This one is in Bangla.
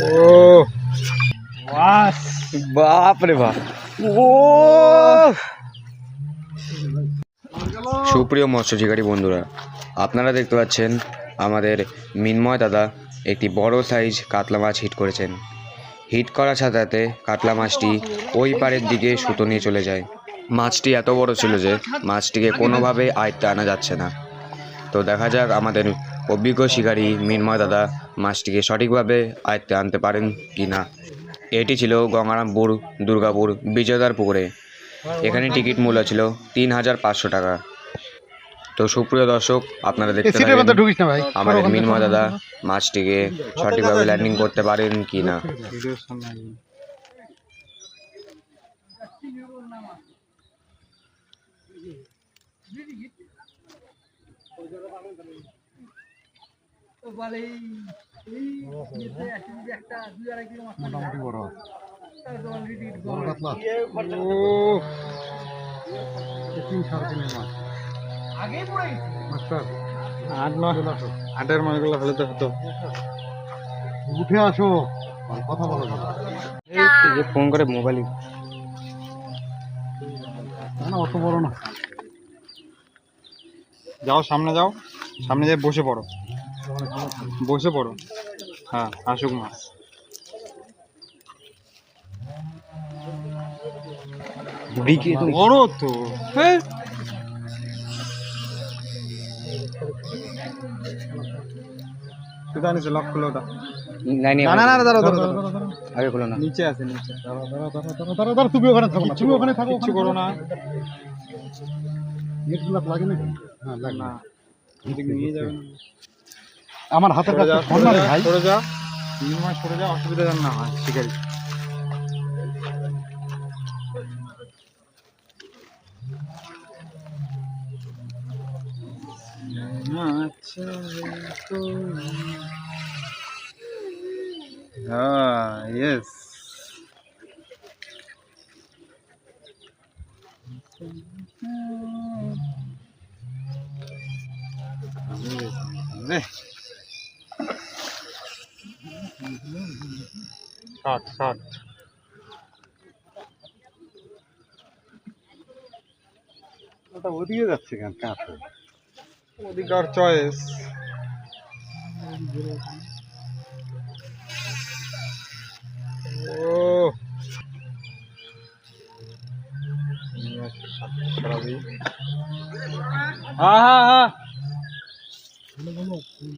ও বাপ রে বাপ। ও সুপ্রিয় মৎস্য শিকারী বন্ধুরা, আপনারা দেখতে পাচ্ছেন আমাদের মিন্ময় দাদা একটি বড় সাইজ কাতলা মাছ হিট করেছেন। হিট করার সাথে সাথে কাতলা মাছটি ওই পাড়ের দিকে সুতো নিয়ে চলে যায়। মাছটি এত বড় ছিল যে মাছটিকে কোনোভাবে আয়ত্তে আনা যাচ্ছে না। তো দেখা যাক আমাদের অভিজ্ঞ শিকারী মিন্ময় দাদা মাছটিকে সঠিকভাবে আয়ত্তে আনতে পারেন কি না। এটি ছিল গঙ্গারামপুর দুর্গাপুর বিজয়দার পুকুরে। এখানে টিকিট মূল্য ছিল ৩,৫০০ টাকা। তো সুপ্রিয় দর্শক, আপনারা দেখতে পারেন আমাদের মিন্ময় দাদা মাছটিকে সঠিকভাবে ল্যান্ডিং করতে পারেন কি না। মোটামুটি বড় কাতলা ৩-৩.৫ মাস মাস্টার ৮-৯-৮-এর মাছগুলো ফেলতে হতো। উঠে আসো, কথা বলো যে ফোন করে মোবাইল না, অত বড় না। যাও সামনে যাও, সামনে যেয়ে বসে পড়ো, বসে পড়ো। হ্যাঁ, আসুক মাছ। বড় তো হ্যাঁ। সুদা নিচে লক খুলে ওটা। না না না, দাঁড়াও দাঁড়াও দাঁড়াও, আগে খোলো না। নিচে আছে নিচে। দাঁড়া, তুমি ওখানে থাকো না, তুমি ওখানে থাকো, কিচ্ছু করো না। নেটগুলো লাগে না? হ্যাঁ লাগে না, এদিকে নিয়ে যাবেন। আমার হাতের কাছে ভাই। সরে যা, মাছ সরে যা, অসুবিধা যেন না হয় শিকারি। আচ্ছা তো হ্যাঁ, ইয়েস। Short short. ওটা ওদিকে যাচ্ছে কেন? কাছে অধিকার চয়েস। ও হ্যাঁ হ্যাঁ হ্যাঁ।